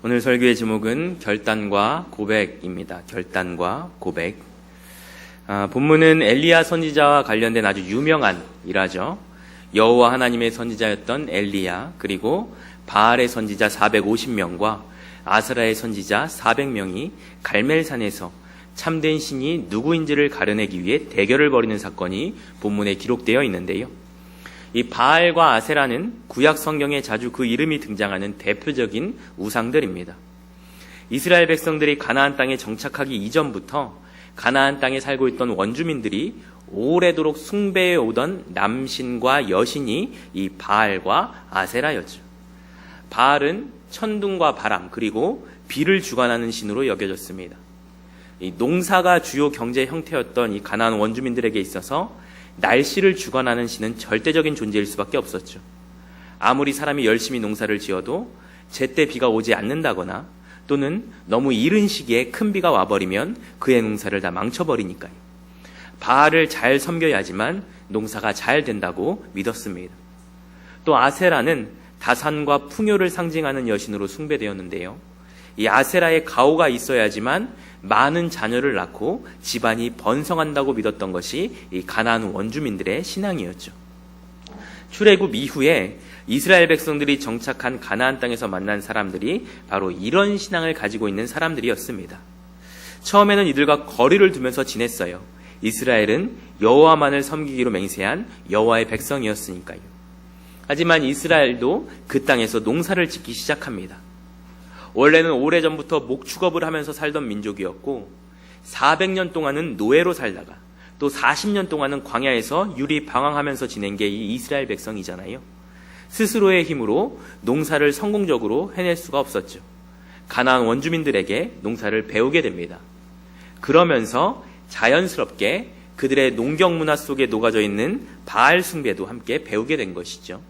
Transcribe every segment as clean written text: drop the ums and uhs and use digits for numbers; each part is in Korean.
오늘 설교의 제목은 결단과 고백입니다. 결단과 고백. 본문은 엘리야 선지자와 관련된 아주 유명한 일화죠. 여호와 하나님의 선지자였던 엘리야, 그리고 바알의 선지자 450명과 아스라의 선지자 400명이 갈멜산에서 참된 신이 누구인지를 가려내기 위해 대결을 벌이는 사건이 본문에 기록되어 있는데요. 이 바알과 아세라는 구약 성경에 자주 그 이름이 등장하는 대표적인 우상들입니다. 이스라엘 백성들이 가나안 땅에 정착하기 이전부터 가나안 땅에 살고 있던 원주민들이 오래도록 숭배해 오던 남신과 여신이 이 바알과 아세라였죠. 바알은 천둥과 바람 그리고 비를 주관하는 신으로 여겨졌습니다. 이 농사가 주요 경제 형태였던 이 가나안 원주민들에게 있어서 날씨를 주관하는 신은 절대적인 존재일 수밖에 없었죠. 아무리 사람이 열심히 농사를 지어도 제때 비가 오지 않는다거나 또는 너무 이른 시기에 큰 비가 와버리면 그의 농사를 다 망쳐버리니까요. 바알을 잘 섬겨야지만 농사가 잘 된다고 믿었습니다. 또 아세라는 다산과 풍요를 상징하는 여신으로 숭배되었는데요. 이 아세라의 가오가 있어야지만 많은 자녀를 낳고 집안이 번성한다고 믿었던 것이 이 가나안 원주민들의 신앙이었죠. 출애굽 이후에 이스라엘 백성들이 정착한 가나안 땅에서 만난 사람들이 바로 이런 신앙을 가지고 있는 사람들이었습니다. 처음에는 이들과 거리를 두면서 지냈어요. 이스라엘은 여호와만을 섬기기로 맹세한 여호와의 백성이었으니까요. 하지만 이스라엘도 그 땅에서 농사를 짓기 시작합니다. 원래는 오래전부터 목축업을 하면서 살던 민족이었고 400년 동안은 노예로 살다가 또 40년 동안은 광야에서 유리 방황하면서 지낸 게 이 이스라엘 백성이잖아요. 스스로의 힘으로 농사를 성공적으로 해낼 수가 없었죠. 가나안 원주민들에게 농사를 배우게 됩니다. 그러면서 자연스럽게 그들의 농경 문화 속에 녹아져 있는 바알 숭배도 함께 배우게 된 것이죠.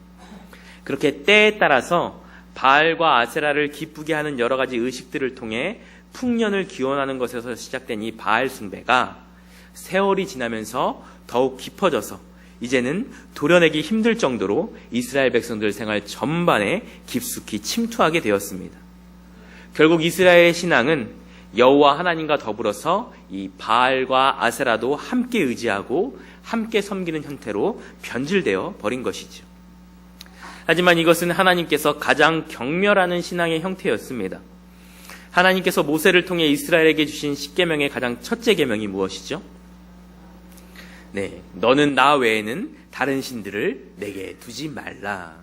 그렇게 때에 따라서 바알과 아세라를 기쁘게 하는 여러 가지 의식들을 통해 풍년을 기원하는 것에서 시작된 이 바알 숭배가 세월이 지나면서 더욱 깊어져서 이제는 도려내기 힘들 정도로 이스라엘 백성들 생활 전반에 깊숙이 침투하게 되었습니다. 결국 이스라엘의 신앙은 여호와 하나님과 더불어서 이 바알과 아세라도 함께 의지하고 함께 섬기는 형태로 변질되어 버린 것이죠. 하지만 이것은 하나님께서 가장 경멸하는 신앙의 형태였습니다. 하나님께서 모세를 통해 이스라엘에게 주신 10계명의 가장 첫째 계명이 무엇이죠? 너는 나 외에는 다른 신들을 내게 두지 말라.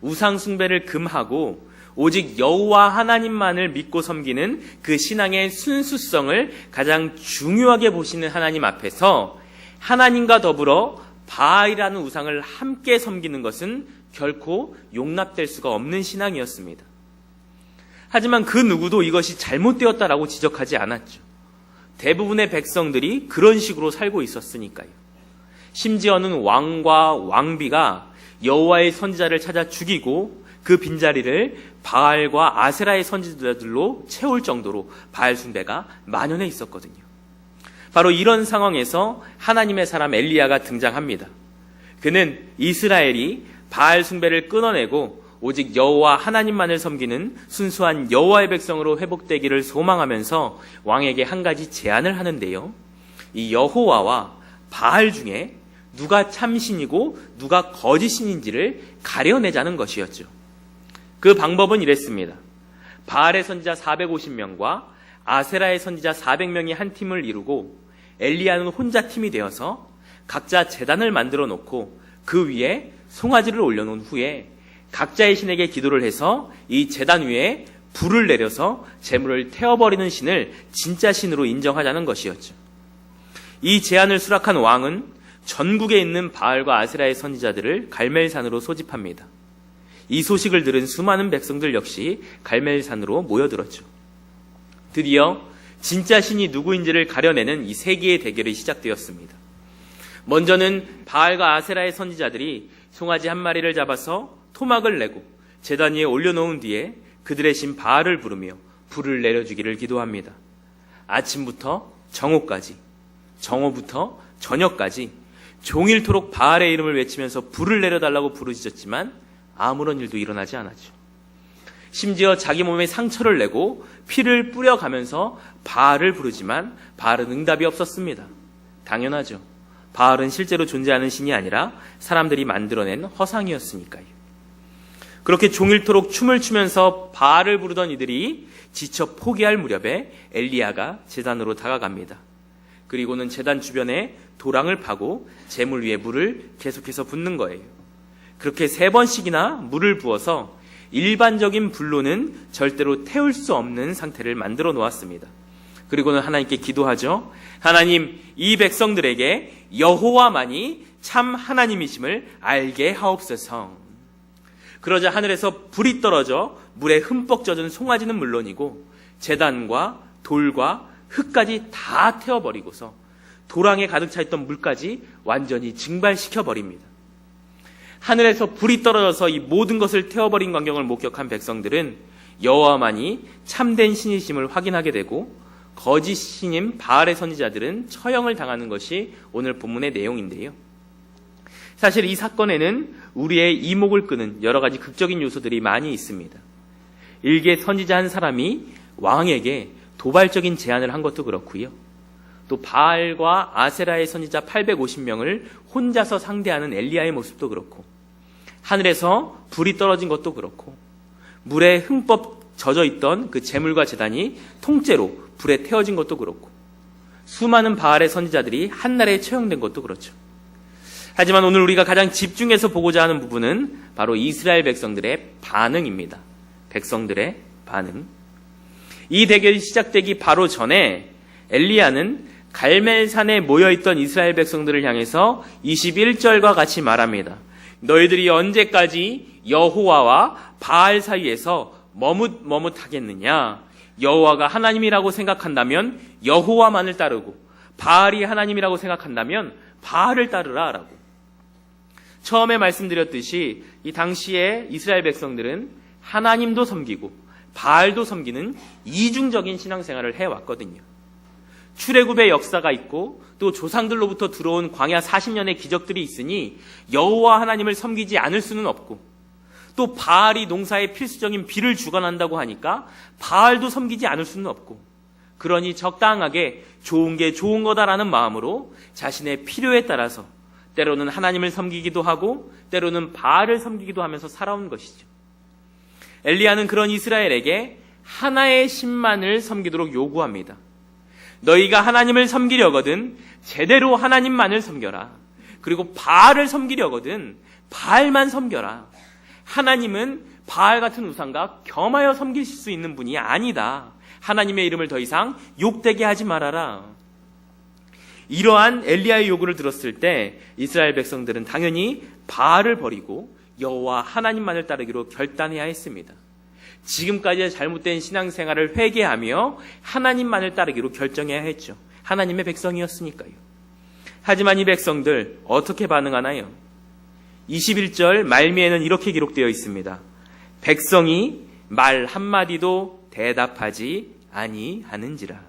우상 숭배를 금하고 오직 여호와 하나님만을 믿고 섬기는 그 신앙의 순수성을 가장 중요하게 보시는 하나님 앞에서 하나님과 더불어 바알이라는 우상을 함께 섬기는 것은 결코 용납될 수가 없는 신앙이었습니다. 하지만 그 누구도 이것이 잘못되었다라고 지적하지 않았죠. 대부분의 백성들이 그런 식으로 살고 있었으니까요. 심지어는 왕과 왕비가 여호와의 선지자를 찾아 죽이고 그 빈자리를 바알과 아세라의 선지자들로 채울 정도로 바알 숭배가 만연해 있었거든요. 바로 이런 상황에서 하나님의 사람 엘리야가 등장합니다. 그는 이스라엘이 바알 숭배를 끊어내고 오직 여호와 하나님만을 섬기는 순수한 여호와의 백성으로 회복되기를 소망하면서 왕에게 한 가지 제안을 하는데요. 이 여호와와 바알 중에 누가 참신이고 누가 거짓신인지를 가려내자는 것이었죠. 그 방법은 이랬습니다. 바알의 선지자 450명과 아세라의 선지자 400명이 한 팀을 이루고 엘리야는 혼자 팀이 되어서 각자 제단을 만들어 놓고 그 위에 송아지를 올려놓은 후에 각자의 신에게 기도를 해서 이 제단 위에 불을 내려서 재물을 태워버리는 신을 진짜 신으로 인정하자는 것이었죠. 이 제안을 수락한 왕은 전국에 있는 바알과 아세라의 선지자들을 갈멜산으로 소집합니다. 이 소식을 들은 수많은 백성들 역시 갈멜산으로 모여들었죠. 드디어 진짜 신이 누구인지를 가려내는 이 세계의 대결이 시작되었습니다. 먼저는 바알과 아세라의 선지자들이 송아지 한 마리를 잡아서 토막을 내고 제단 위에 올려놓은 뒤에 그들의 신 바알을 부르며 불을 내려주기를 기도합니다. 아침부터 정오까지, 정오부터 저녁까지 종일토록 바알의 이름을 외치면서 불을 내려달라고 부르짖었지만 아무런 일도 일어나지 않았죠. 심지어 자기 몸에 상처를 내고 피를 뿌려가면서 바알을 부르지만 바알은 응답이 없었습니다. 당연하죠. 바알은 실제로 존재하는 신이 아니라 사람들이 만들어낸 허상이었으니까요. 그렇게 종일토록 춤을 추면서 바알을 부르던 이들이 지쳐 포기할 무렵에 엘리야가 제단으로 다가갑니다. 그리고는 제단 주변에 도랑을 파고 제물 위에 물을 계속해서 붓는 거예요. 그렇게 3번씩이나 물을 부어서 일반적인 불로는 절대로 태울 수 없는 상태를 만들어 놓았습니다. 그리고는 하나님께 기도하죠. 하나님, 이 백성들에게 여호와만이 참 하나님이심을 알게 하옵소서. 그러자 하늘에서 불이 떨어져 물에 흠뻑 젖은 송아지는 물론이고 제단과 돌과 흙까지 다 태워버리고서 도랑에 가득 차있던 물까지 완전히 증발시켜버립니다. 하늘에서 불이 떨어져서 이 모든 것을 태워버린 광경을 목격한 백성들은 여호와만이 참된 신이심을 확인하게 되고 거짓 신인 바알의 선지자들은 처형을 당하는 것이 오늘 본문의 내용인데요. 사실 이 사건에는 우리의 이목을 끄는 여러 가지 극적인 요소들이 많이 있습니다. 일개 선지자 한 사람이 왕에게 도발적인 제안을 한 것도 그렇고요. 또 바알과 아세라의 선지자 850명을 혼자서 상대하는 엘리야의 모습도 그렇고, 하늘에서 불이 떨어진 것도 그렇고, 물에 흠뻑 젖어 있던 그 제물과 제단이 통째로 불에 태워진 것도 그렇고, 수많은 바알의 선지자들이 한날에 처형된 것도 그렇죠. 하지만 오늘 우리가 가장 집중해서 보고자 하는 부분은 바로 이스라엘 백성들의 반응입니다. 백성들의 반응. 이 대결이 시작되기 바로 전에 엘리야는 갈멜산에 모여있던 이스라엘 백성들을 향해서 21절과 같이 말합니다. 너희들이 언제까지 여호와와 바알 사이에서 머뭇머뭇하겠느냐? 여호와가 하나님이라고 생각한다면 여호와만을 따르고 바알이 하나님이라고 생각한다면 바알을 따르라 라고. 처음에 말씀드렸듯이 이 당시에 이스라엘 백성들은 하나님도 섬기고 바알도 섬기는 이중적인 신앙생활을 해왔거든요. 출애굽의 역사가 있고 또 조상들로부터 들어온 광야 40년의 기적들이 있으니 여호와 하나님을 섬기지 않을 수는 없고, 또 바알이 농사에 필수적인 비를 주관한다고 하니까 바알도 섬기지 않을 수는 없고, 그러니 적당하게 좋은 게 좋은 거다라는 마음으로 자신의 필요에 따라서 때로는 하나님을 섬기기도 하고 때로는 바알을 섬기기도 하면서 살아온 것이죠. 엘리야는 그런 이스라엘에게 하나의 신만을 섬기도록 요구합니다. 너희가 하나님을 섬기려거든 제대로 하나님만을 섬겨라. 그리고 바알을 섬기려거든 바알만 섬겨라. 하나님은 바알 같은 우상과 겸하여 섬길 수 있는 분이 아니다. 하나님의 이름을 더 이상 욕되게 하지 말아라. 이러한 엘리야의 요구를 들었을 때 이스라엘 백성들은 당연히 바알을 버리고 여호와 하나님만을 따르기로 결단해야 했습니다. 지금까지의 잘못된 신앙생활을 회개하며 하나님만을 따르기로 결정해야 했죠. 하나님의 백성이었으니까요. 하지만 이 백성들 어떻게 반응하나요? 21절 말미에는 이렇게 기록되어 있습니다. 백성이 말 한마디도 대답하지 아니하는지라.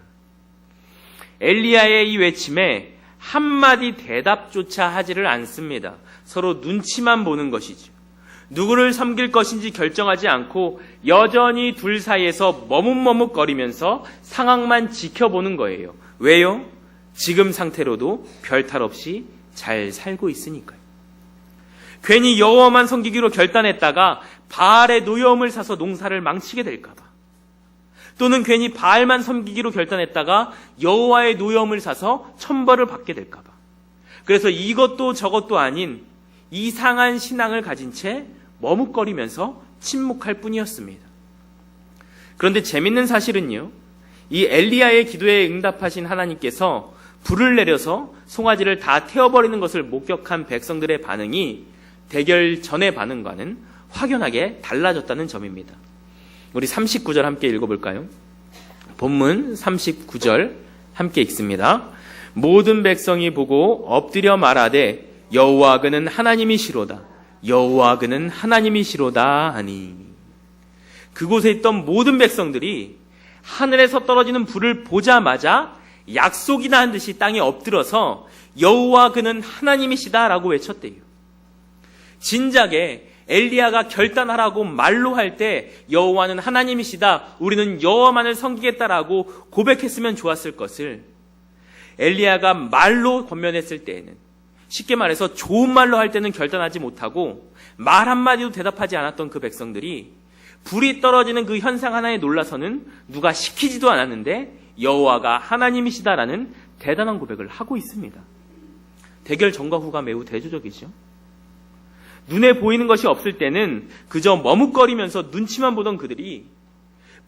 엘리야의 이 외침에 한마디 대답조차 하지를 않습니다. 서로 눈치만 보는 것이죠. 누구를 섬길 것인지 결정하지 않고 여전히 둘 사이에서 머뭇머뭇거리면서 상황만 지켜보는 거예요. 왜요? 지금 상태로도 별탈 없이 잘 살고 있으니까요. 괜히 여호와만 섬기기로 결단했다가 바알의 노여움을 사서 농사를 망치게 될까 봐, 또는 괜히 바알만 섬기기로 결단했다가 여호와의 노여움을 사서 천벌을 받게 될까 봐, 그래서 이것도 저것도 아닌 이상한 신앙을 가진 채 머뭇거리면서 침묵할 뿐이었습니다. 그런데 재밌는 사실은요, 이 엘리야의 기도에 응답하신 하나님께서 불을 내려서 송아지를 다 태워버리는 것을 목격한 백성들의 반응이 대결 전의 반응과는 확연하게 달라졌다는 점입니다. 우리 39절 함께 읽어볼까요? 본문 39절 함께 읽습니다. 모든 백성이 보고 엎드려 말하되 여호와 그는 하나님이시로다. 여호와 그는 하나님이시로다 하니. 그곳에 있던 모든 백성들이 하늘에서 떨어지는 불을 보자마자 약속이나 한 듯이 땅에 엎드려서 여호와 그는 하나님이시다라고 외쳤대요. 진작에 엘리야가 결단하라고 말로 할 때 여호와는 하나님이시다, 우리는 여호와만을 섬기겠다라고 고백했으면 좋았을 것을 엘리야가 말로 권면했을 때에는, 쉽게 말해서 좋은 말로 할 때는 결단하지 못하고 말 한마디도 대답하지 않았던 그 백성들이 불이 떨어지는 그 현상 하나에 놀라서는 누가 시키지도 않았는데 여호와가 하나님이시다라는 대단한 고백을 하고 있습니다. 대결 전과 후가 매우 대조적이죠. 눈에 보이는 것이 없을 때는 그저 머뭇거리면서 눈치만 보던 그들이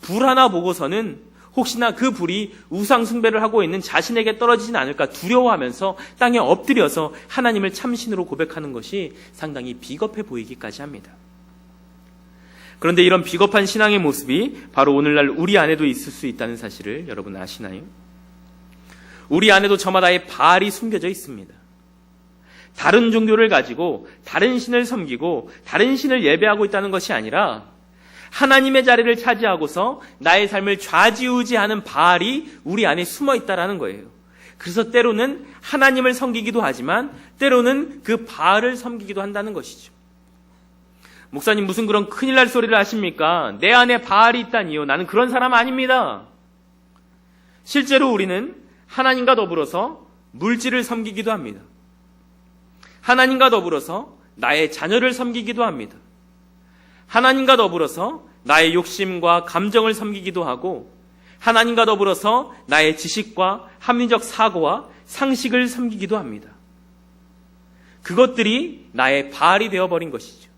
불 하나 보고서는 혹시나 그 불이 우상 숭배를 하고 있는 자신에게 떨어지진 않을까 두려워하면서 땅에 엎드려서 하나님을 참신으로 고백하는 것이 상당히 비겁해 보이기까지 합니다. 그런데 이런 비겁한 신앙의 모습이 바로 오늘날 우리 안에도 있을 수 있다는 사실을 여러분 아시나요? 우리 안에도 저마다의 바알이 숨겨져 있습니다. 다른 종교를 가지고 다른 신을 섬기고 다른 신을 예배하고 있다는 것이 아니라 하나님의 자리를 차지하고서 나의 삶을 좌지우지하는 바알이 우리 안에 숨어 있다는 거예요. 그래서 때로는 하나님을 섬기기도 하지만 때로는 그 바알을 섬기기도 한다는 것이죠. 목사님 무슨 그런 큰일 날 소리를 하십니까? 내 안에 바알이 있다니요. 나는 그런 사람 아닙니다. 실제로 우리는 하나님과 더불어서 물질을 섬기기도 합니다. 하나님과 더불어서 나의 자녀를 섬기기도 합니다. 하나님과 더불어서 나의 욕심과 감정을 섬기기도 하고 하나님과 더불어서 나의 지식과 합리적 사고와 상식을 섬기기도 합니다. 그것들이 나의 바알이 되어버린 것이죠.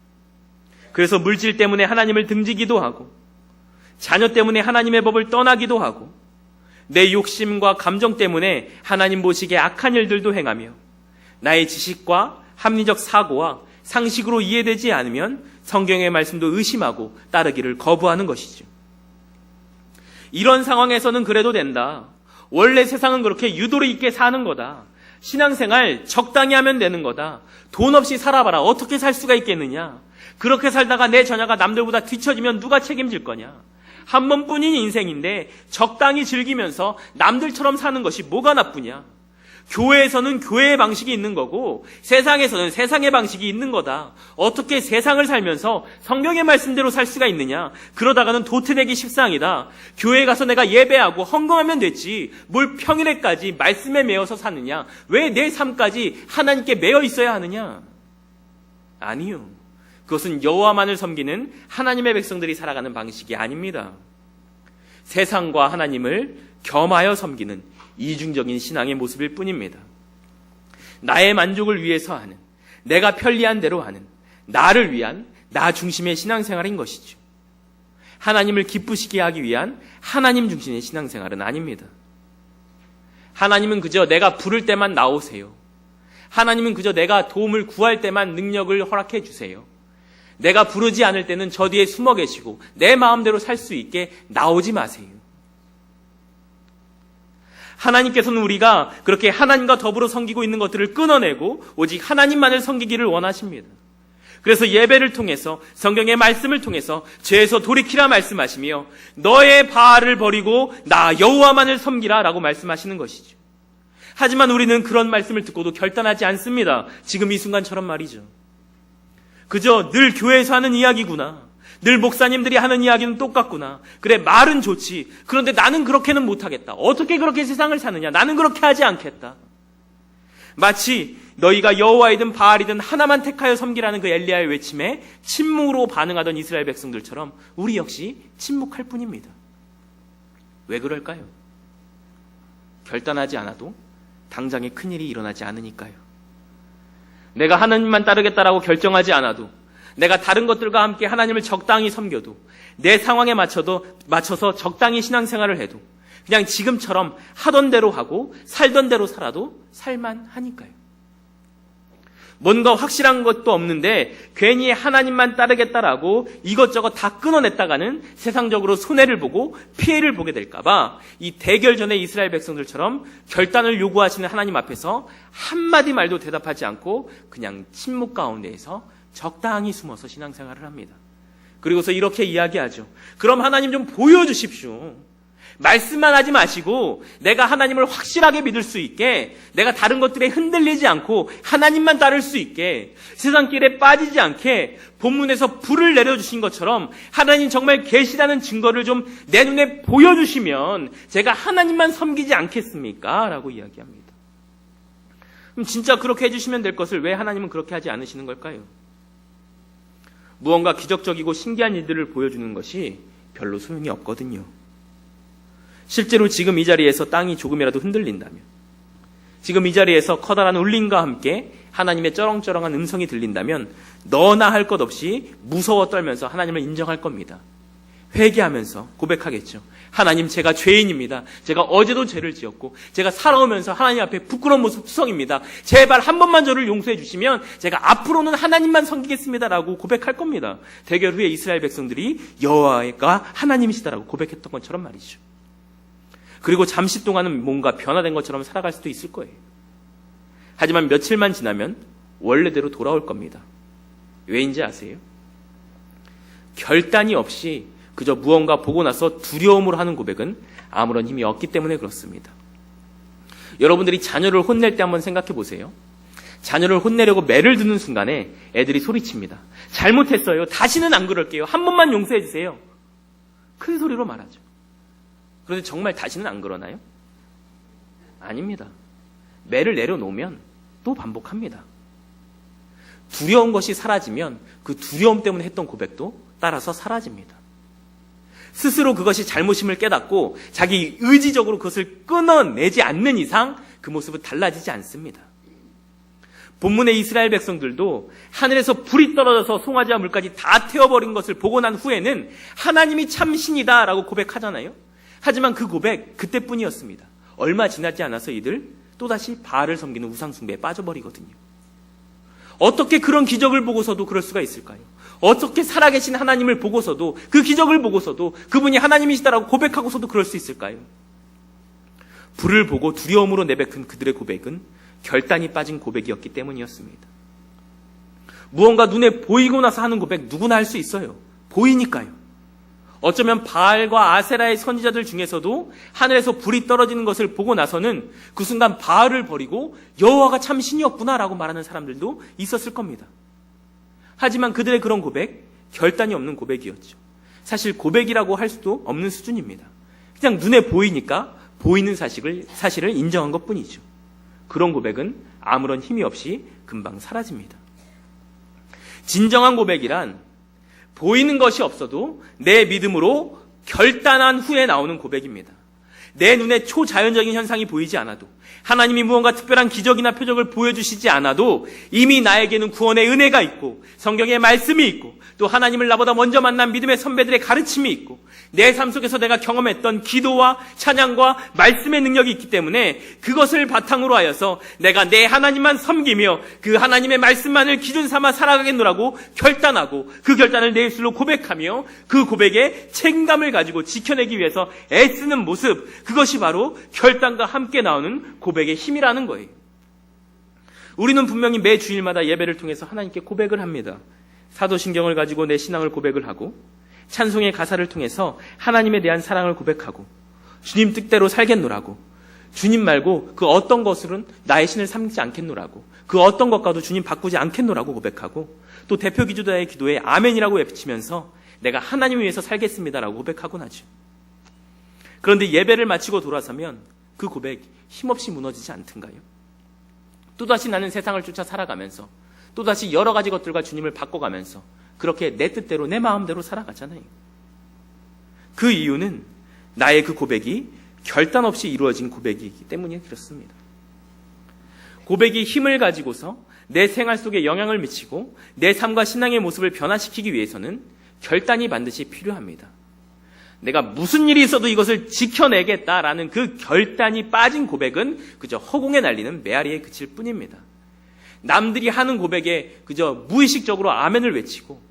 그래서 물질 때문에 하나님을 등지기도 하고 자녀 때문에 하나님의 법을 떠나기도 하고 내 욕심과 감정 때문에 하나님 보시기에 악한 일들도 행하며 나의 지식과 합리적 사고와 상식으로 이해되지 않으면 성경의 말씀도 의심하고 따르기를 거부하는 것이죠. 이런 상황에서는 그래도 된다. 원래 세상은 그렇게 유도리 있게 사는 거다. 신앙생활 적당히 하면 되는 거다. 돈 없이 살아봐라. 어떻게 살 수가 있겠느냐. 그렇게 살다가 내 자녀가 남들보다 뒤처지면 누가 책임질 거냐. 한 번뿐인 인생인데 적당히 즐기면서 남들처럼 사는 것이 뭐가 나쁘냐. 교회에서는 교회의 방식이 있는 거고 세상에서는 세상의 방식이 있는 거다. 어떻게 세상을 살면서 성경의 말씀대로 살 수가 있느냐. 그러다가는 도태되기 십상이다. 교회에 가서 내가 예배하고 헌금하면 됐지. 뭘 평일에까지 말씀에 매여서 사느냐. 왜 내 삶까지 하나님께 매여 있어야 하느냐. 아니요. 그것은 여호와만을 섬기는 하나님의 백성들이 살아가는 방식이 아닙니다. 세상과 하나님을 겸하여 섬기는 이중적인 신앙의 모습일 뿐입니다. 나의 만족을 위해서 하는, 내가 편리한 대로 하는, 나를 위한 나 중심의 신앙생활인 것이죠. 하나님을 기쁘시게 하기 위한 하나님 중심의 신앙생활은 아닙니다. 하나님은 그저 내가 부를 때만 나오세요. 하나님은 그저 내가 도움을 구할 때만 능력을 허락해 주세요. 내가 부르지 않을 때는 저 뒤에 숨어 계시고 내 마음대로 살 수 있게 나오지 마세요. 하나님께서는 우리가 그렇게 하나님과 더불어 섬기고 있는 것들을 끊어내고 오직 하나님만을 섬기기를 원하십니다. 그래서 예배를 통해서 성경의 말씀을 통해서 죄에서 돌이키라 말씀하시며 너의 바알을 버리고 나 여호와만을 섬기라 라고 말씀하시는 것이죠. 하지만 우리는 그런 말씀을 듣고도 결단하지 않습니다. 지금 이 순간처럼 말이죠. 그저 늘 교회에서 하는 이야기구나. 늘 목사님들이 하는 이야기는 똑같구나. 그래, 말은 좋지. 그런데 나는 그렇게는 못하겠다. 어떻게 그렇게 세상을 사느냐. 나는 그렇게 하지 않겠다. 마치 너희가 여호와이든 바알이든 하나만 택하여 섬기라는 그 엘리야의 외침에 침묵으로 반응하던 이스라엘 백성들처럼 우리 역시 침묵할 뿐입니다. 왜 그럴까요? 결단하지 않아도 당장에 큰일이 일어나지 않으니까요. 내가 하나님만 따르겠다라고 결정하지 않아도, 내가 다른 것들과 함께 하나님을 적당히 섬겨도, 내 상황에 맞춰서 적당히 신앙생활을 해도 그냥 지금처럼 하던 대로 하고 살던 대로 살아도 살만하니까요. 뭔가 확실한 것도 없는데 괜히 하나님만 따르겠다라고 이것저것 다 끊어냈다가는 세상적으로 손해를 보고 피해를 보게 될까봐 이 대결 전에 이스라엘 백성들처럼 결단을 요구하시는 하나님 앞에서 한마디 말도 대답하지 않고 그냥 침묵 가운데에서 적당히 숨어서 신앙생활을 합니다. 그리고서 이렇게 이야기하죠. 그럼 하나님 좀 보여주십시오. 말씀만 하지 마시고 내가 하나님을 확실하게 믿을 수 있게, 내가 다른 것들에 흔들리지 않고 하나님만 따를 수 있게, 세상 길에 빠지지 않게 본문에서 불을 내려주신 것처럼 하나님 정말 계시다는 증거를 좀 내 눈에 보여주시면 제가 하나님만 섬기지 않겠습니까? 라고 이야기합니다. 그럼 진짜 그렇게 해주시면 될 것을 왜 하나님은 그렇게 하지 않으시는 걸까요? 무언가 기적적이고 신기한 일들을 보여주는 것이 별로 소용이 없거든요. 실제로 지금 이 자리에서 땅이 조금이라도 흔들린다면, 지금 이 자리에서 커다란 울림과 함께 하나님의 쩌렁쩌렁한 음성이 들린다면 너나 할 것 없이 무서워 떨면서 하나님을 인정할 겁니다. 회개하면서 고백하겠죠. 하나님, 제가 죄인입니다. 제가 어제도 죄를 지었고 제가 살아오면서 하나님 앞에 부끄러운 모습 투성입니다. 제발 한 번만 저를 용서해 주시면 제가 앞으로는 하나님만 섬기겠습니다라고 고백할 겁니다. 대결 후에 이스라엘 백성들이 여호와가 하나님이시다라고 고백했던 것처럼 말이죠. 그리고 잠시 동안은 뭔가 변화된 것처럼 살아갈 수도 있을 거예요. 하지만 며칠만 지나면 원래대로 돌아올 겁니다. 왜인지 아세요? 결단이 없이 그저 무언가 보고 나서 두려움으로 하는 고백은 아무런 힘이 없기 때문에 그렇습니다. 여러분들이 자녀를 혼낼 때 한번 생각해 보세요. 자녀를 혼내려고 매를 드는 순간에 애들이 소리칩니다. 잘못했어요. 다시는 안 그럴게요. 한 번만 용서해 주세요. 큰 소리로 말하죠. 그런데 정말 다시는 안 그러나요? 아닙니다. 매를 내려놓으면 또 반복합니다. 두려운 것이 사라지면 그 두려움 때문에 했던 고백도 따라서 사라집니다. 스스로 그것이 잘못임을 깨닫고 자기 의지적으로 그것을 끊어내지 않는 이상 그 모습은 달라지지 않습니다. 본문의 이스라엘 백성들도 하늘에서 불이 떨어져서 송아지와 물까지 다 태워버린 것을 보고 난 후에는 하나님이 참 신이다 라고 고백하잖아요. 하지만 그 고백 그때뿐이었습니다. 얼마 지나지 않아서 이들 또다시 바알을 섬기는 우상숭배에 빠져버리거든요. 어떻게 그런 기적을 보고서도 그럴 수가 있을까요? 어떻게 살아계신 하나님을 보고서도, 그 기적을 보고서도 그분이 하나님이시다라고 고백하고서도 그럴 수 있을까요? 불을 보고 두려움으로 내뱉은 그들의 고백은 결단이 빠진 고백이었기 때문이었습니다. 무언가 눈에 보이고 나서 하는 고백 누구나 할 수 있어요. 보이니까요. 어쩌면 바알과 아세라의 선지자들 중에서도 하늘에서 불이 떨어지는 것을 보고 나서는 그 순간 바알을 버리고 여호와가 참 신이었구나라고 말하는 사람들도 있었을 겁니다. 하지만 그들의 그런 고백, 결단이 없는 고백이었죠. 사실 고백이라고 할 수도 없는 수준입니다. 그냥 눈에 보이니까 보이는 사실을 인정한 것뿐이죠. 그런 고백은 아무런 힘이 없이 금방 사라집니다. 진정한 고백이란 보이는 것이 없어도 내 믿음으로 결단한 후에 나오는 고백입니다. 내 눈에 초자연적인 현상이 보이지 않아도, 하나님이 무언가 특별한 기적이나 표적을 보여주시지 않아도 이미 나에게는 구원의 은혜가 있고 성경의 말씀이 있고 또 하나님을 나보다 먼저 만난 믿음의 선배들의 가르침이 있고 내 삶 속에서 내가 경험했던 기도와 찬양과 말씀의 능력이 있기 때문에 그것을 바탕으로 하여서 내가 내 하나님만 섬기며 그 하나님의 말씀만을 기준 삼아 살아가겠노라고 결단하고 그 결단을 내 입술로 고백하며 그 고백에 책임감을 가지고 지켜내기 위해서 애쓰는 모습, 그것이 바로 결단과 함께 나오는 고백의 힘이라는 거예요. 우리는 분명히 매 주일마다 예배를 통해서 하나님께 고백을 합니다. 사도신경을 가지고 내 신앙을 고백을 하고 찬송의 가사를 통해서 하나님에 대한 사랑을 고백하고 주님 뜻대로 살겠노라고, 주님 말고 그 어떤 것으로는 나의 신을 삼지 않겠노라고, 그 어떤 것과도 주님 바꾸지 않겠노라고 고백하고, 또 대표 기도자의 기도에 아멘이라고 외치면서 내가 하나님 위해서 살겠습니다라고 고백하곤 하죠. 그런데 예배를 마치고 돌아서면 그 고백 힘없이 무너지지 않던가요? 또다시 나는 세상을 쫓아 살아가면서 또다시 여러 가지 것들과 주님을 바꿔가면서 그렇게 내 뜻대로 내 마음대로 살아가잖아요. 그 이유는 나의 그 고백이 결단 없이 이루어진 고백이기 때문에 그렇습니다. 고백이 힘을 가지고서 내 생활 속에 영향을 미치고 내 삶과 신앙의 모습을 변화시키기 위해서는 결단이 반드시 필요합니다. 내가 무슨 일이 있어도 이것을 지켜내겠다라는 그 결단이 빠진 고백은 그저 허공에 날리는 메아리에 그칠 뿐입니다. 남들이 하는 고백에 그저 무의식적으로 아멘을 외치고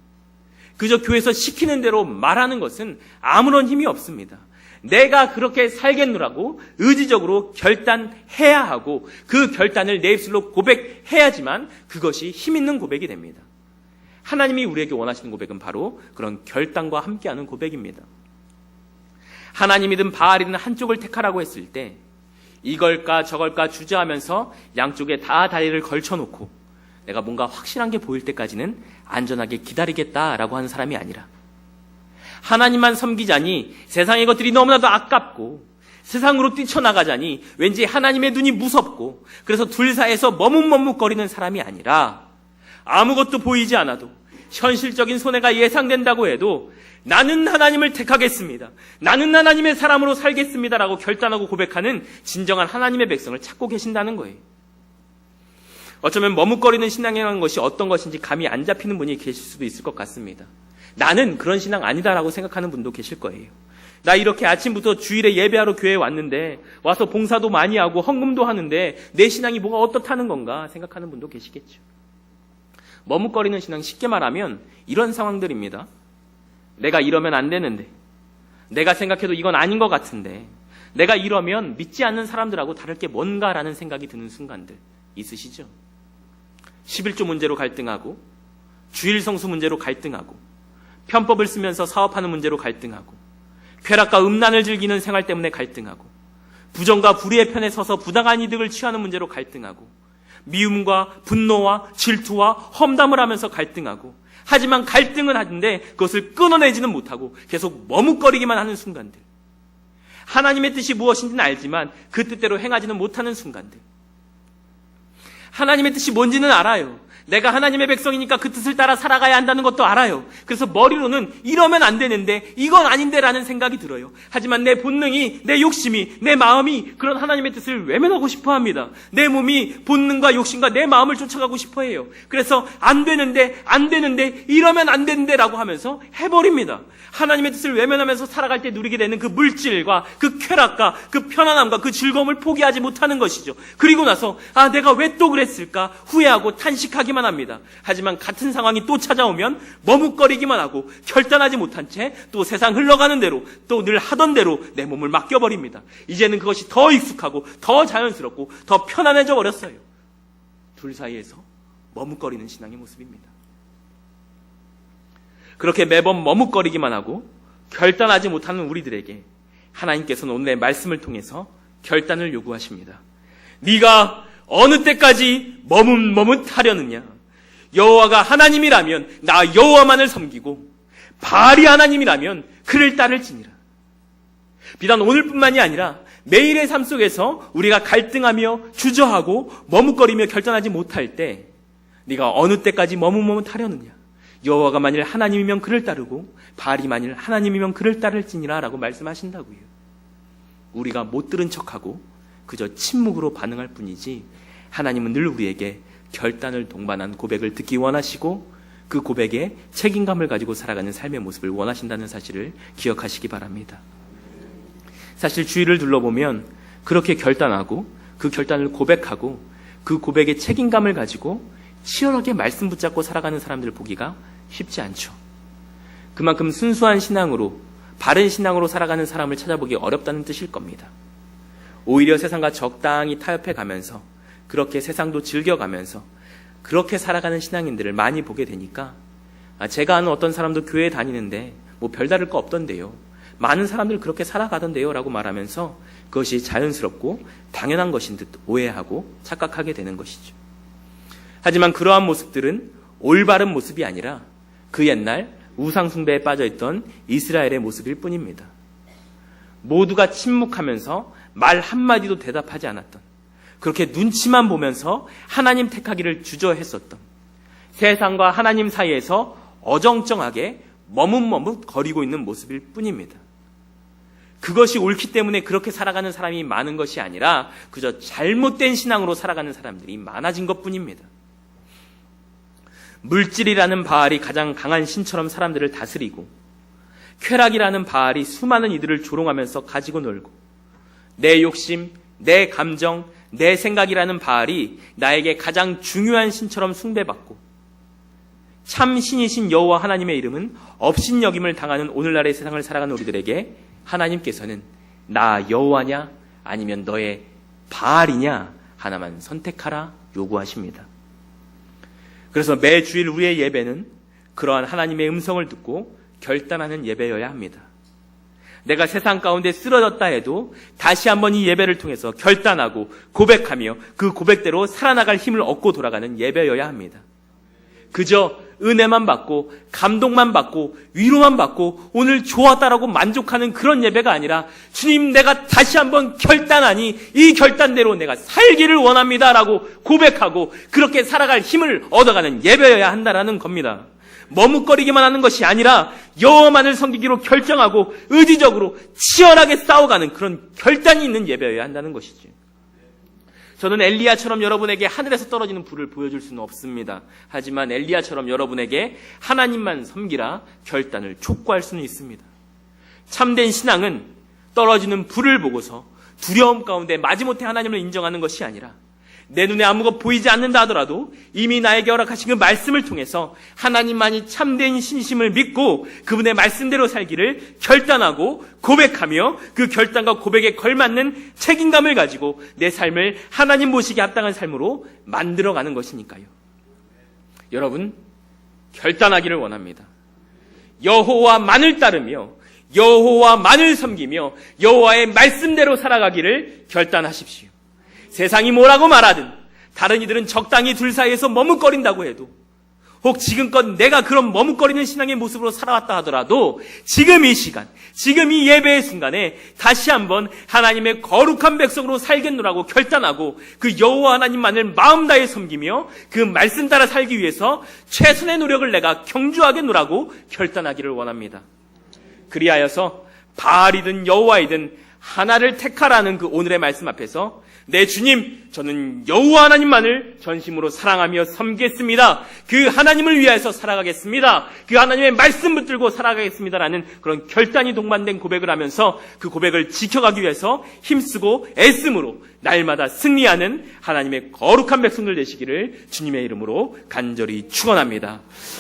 그저 교회에서 시키는 대로 말하는 것은 아무런 힘이 없습니다. 내가 그렇게 살겠노라고 의지적으로 결단해야 하고 그 결단을 내 입술로 고백해야지만 그것이 힘 있는 고백이 됩니다. 하나님이 우리에게 원하시는 고백은 바로 그런 결단과 함께하는 고백입니다. 하나님이든 바알이든 한쪽을 택하라고 했을 때 이걸까 저걸까 주저하면서 양쪽에 다 다리를 걸쳐놓고 내가 뭔가 확실한 게 보일 때까지는 안전하게 기다리겠다라고 하는 사람이 아니라 하나님만 섬기자니 세상의 것들이 너무나도 아깝고 세상으로 뛰쳐나가자니 왠지 하나님의 눈이 무섭고 그래서 둘 사이에서 머뭇머뭇거리는 사람이 아니라 아무것도 보이지 않아도 현실적인 손해가 예상된다고 해도 나는 하나님을 택하겠습니다. 나는 하나님의 사람으로 살겠습니다라고 결단하고 고백하는 진정한 하나님의 백성을 찾고 계신다는 거예요. 어쩌면 머뭇거리는 신앙이라는 것이 어떤 것인지 감이 안 잡히는 분이 계실 수도 있을 것 같습니다. 나는 그런 신앙 아니다라고 생각하는 분도 계실 거예요. 나 이렇게 아침부터 주일에 예배하러 교회에 왔는데 와서 봉사도 많이 하고 헌금도 하는데 내 신앙이 뭐가 어떻다는 건가 생각하는 분도 계시겠죠. 머뭇거리는 신앙, 쉽게 말하면 이런 상황들입니다. 내가 이러면 안 되는데, 내가 생각해도 이건 아닌 것 같은데, 내가 이러면 믿지 않는 사람들하고 다를 게 뭔가라는 생각이 드는 순간들 있으시죠? 11조 문제로 갈등하고, 주일 성수 문제로 갈등하고, 편법을 쓰면서 사업하는 문제로 갈등하고, 쾌락과 음란을 즐기는 생활 때문에 갈등하고, 부정과 불의의 편에 서서 부당한 이득을 취하는 문제로 갈등하고, 미움과 분노와 질투와 험담을 하면서 갈등하고, 하지만 갈등은 하는데 그것을 끊어내지는 못하고 계속 머뭇거리기만 하는 순간들, 하나님의 뜻이 무엇인지는 알지만 그 뜻대로 행하지는 못하는 순간들, 하나님의 뜻이 뭔지는 알아요. 내가 하나님의 백성이니까 그 뜻을 따라 살아가야 한다는 것도 알아요. 그래서 머리로는 이러면 안 되는데, 이건 아닌데 라는 생각이 들어요. 하지만 내 본능이, 내 욕심이, 내 마음이 그런 하나님의 뜻을 외면하고 싶어 합니다. 내 몸이 본능과 욕심과 내 마음을 쫓아가고 싶어 해요. 그래서 안 되는데 이러면 안 되는데 라고 하면서 해버립니다. 하나님의 뜻을 외면하면서 살아갈 때 누리게 되는 그 물질과 그 쾌락과 그 편안함과 그 즐거움을 포기하지 못하는 것이죠. 그리고 나서 내가 왜 또 그랬을까 후회하고 탄식하기만 합니다. 하지만 같은 상황이 또 찾아오면 머뭇거리기만 하고 결단하지 못한 채 또 세상 흘러가는 대로 또 늘 하던 대로 내 몸을 맡겨버립니다. 이제는 그것이 더 익숙하고 더 자연스럽고 더 편안해져 버렸어요. 둘 사이에서 머뭇거리는 신앙의 모습입니다. 그렇게 매번 머뭇거리기만 하고 결단하지 못하는 우리들에게 하나님께서는 오늘의 말씀을 통해서 결단을 요구하십니다. 네가 어느 때까지 머뭇머뭇하려느냐? 여호와가 하나님이라면 나 여호와만을 섬기고 바알이 하나님이라면 그를 따를지니라. 비단 오늘뿐만이 아니라 매일의 삶 속에서 우리가 갈등하며 주저하고 머뭇거리며 결단하지 못할 때 네가 어느 때까지 머뭇머뭇하려느냐? 여호와가 만일 하나님이면 그를 따르고 바알이 만일 하나님이면 그를 따를지니라 라고 말씀하신다고요. 우리가 못 들은 척하고 그저 침묵으로 반응할 뿐이지 하나님은 늘 우리에게 결단을 동반한 고백을 듣기 원하시고 그 고백에 책임감을 가지고 살아가는 삶의 모습을 원하신다는 사실을 기억하시기 바랍니다. 사실 주위를 둘러보면 그렇게 결단하고 그 결단을 고백하고 그 고백에 책임감을 가지고 치열하게 말씀 붙잡고 살아가는 사람들을 보기가 쉽지 않죠. 그만큼 순수한 신앙으로, 바른 신앙으로 살아가는 사람을 찾아보기 어렵다는 뜻일 겁니다. 오히려 세상과 적당히 타협해 가면서 그렇게 세상도 즐겨가면서 그렇게 살아가는 신앙인들을 많이 보게 되니까 제가 아는 어떤 사람도 교회에 다니는데 뭐 별다를 거 없던데요, 많은 사람들 그렇게 살아가던데요 라고 말하면서 그것이 자연스럽고 당연한 것인 듯 오해하고 착각하게 되는 것이죠. 하지만 그러한 모습들은 올바른 모습이 아니라 그 옛날 우상숭배에 빠져있던 이스라엘의 모습일 뿐입니다. 모두가 침묵하면서 말 한마디도 대답하지 않았던, 그렇게 눈치만 보면서 하나님 택하기를 주저했었던, 세상과 하나님 사이에서 어정쩡하게 머뭇머뭇 거리고 있는 모습일 뿐입니다. 그것이 옳기 때문에 그렇게 살아가는 사람이 많은 것이 아니라 그저 잘못된 신앙으로 살아가는 사람들이 많아진 것뿐입니다. 물질이라는 바알이 가장 강한 신처럼 사람들을 다스리고, 쾌락이라는 바알이 수많은 이들을 조롱하면서 가지고 놀고, 내 욕심, 내 감정, 내 생각이라는 바알이 나에게 가장 중요한 신처럼 숭배받고, 참 신이신 여호와 하나님의 이름은 업신여김을 당하는 오늘날의 세상을 살아가는 우리들에게 하나님께서는 나 여호와냐 아니면 너의 바알이냐 하나만 선택하라 요구하십니다. 그래서 매 주일 우리의 예배는 그러한 하나님의 음성을 듣고 결단하는 예배여야 합니다. 내가 세상 가운데 쓰러졌다 해도 다시 한번 이 예배를 통해서 결단하고 고백하며 그 고백대로 살아나갈 힘을 얻고 돌아가는 예배여야 합니다. 그저 은혜만 받고 감동만 받고 위로만 받고 오늘 좋았다라고 만족하는 그런 예배가 아니라 주님, 내가 다시 한번 결단하니 이 결단대로 내가 살기를 원합니다라고 고백하고 그렇게 살아갈 힘을 얻어가는 예배여야 한다라는 겁니다. 머뭇거리기만 하는 것이 아니라 여호와만을 섬기기로 결정하고 의지적으로 치열하게 싸워가는 그런 결단이 있는 예배여야 한다는 것이죠. 저는 엘리야처럼 여러분에게 하늘에서 떨어지는 불을 보여줄 수는 없습니다. 하지만 엘리야처럼 여러분에게 하나님만 섬기라 결단을 촉구할 수는 있습니다. 참된 신앙은 떨어지는 불을 보고서 두려움 가운데 마지못해 하나님을 인정하는 것이 아니라 내 눈에 아무것도 보이지 않는다 하더라도 이미 나에게 허락하신 그 말씀을 통해서 하나님만이 참된 신심을 믿고 그분의 말씀대로 살기를 결단하고 고백하며 그 결단과 고백에 걸맞는 책임감을 가지고 내 삶을 하나님 보시기에 합당한 삶으로 만들어가는 것이니까요. 여러분, 결단하기를 원합니다. 여호와만을 따르며 여호와만을 섬기며 여호와의 말씀대로 살아가기를 결단하십시오. 세상이 뭐라고 말하든 다른 이들은 적당히 둘 사이에서 머뭇거린다고 해도 혹 지금껏 내가 그런 머뭇거리는 신앙의 모습으로 살아왔다 하더라도 지금 이 시간, 지금 이 예배의 순간에 다시 한번 하나님의 거룩한 백성으로 살겠노라고 결단하고 그 여호와 하나님만을 마음 다해 섬기며 그 말씀 따라 살기 위해서 최선의 노력을 내가 경주하겠노라고 결단하기를 원합니다. 그리하여서 바알이든 여호와이든 하나를 택하라는 그 오늘의 말씀 앞에서 내 주님, 저는 여호와 하나님만을 전심으로 사랑하며 섬기겠습니다. 그 하나님을 위하여서 살아가겠습니다. 그 하나님의 말씀 붙들고 살아가겠습니다라는 그런 결단이 동반된 고백을 하면서 그 고백을 지켜가기 위해서 힘쓰고 애씀으로 날마다 승리하는 하나님의 거룩한 백성들 되시기를 주님의 이름으로 간절히 축원합니다.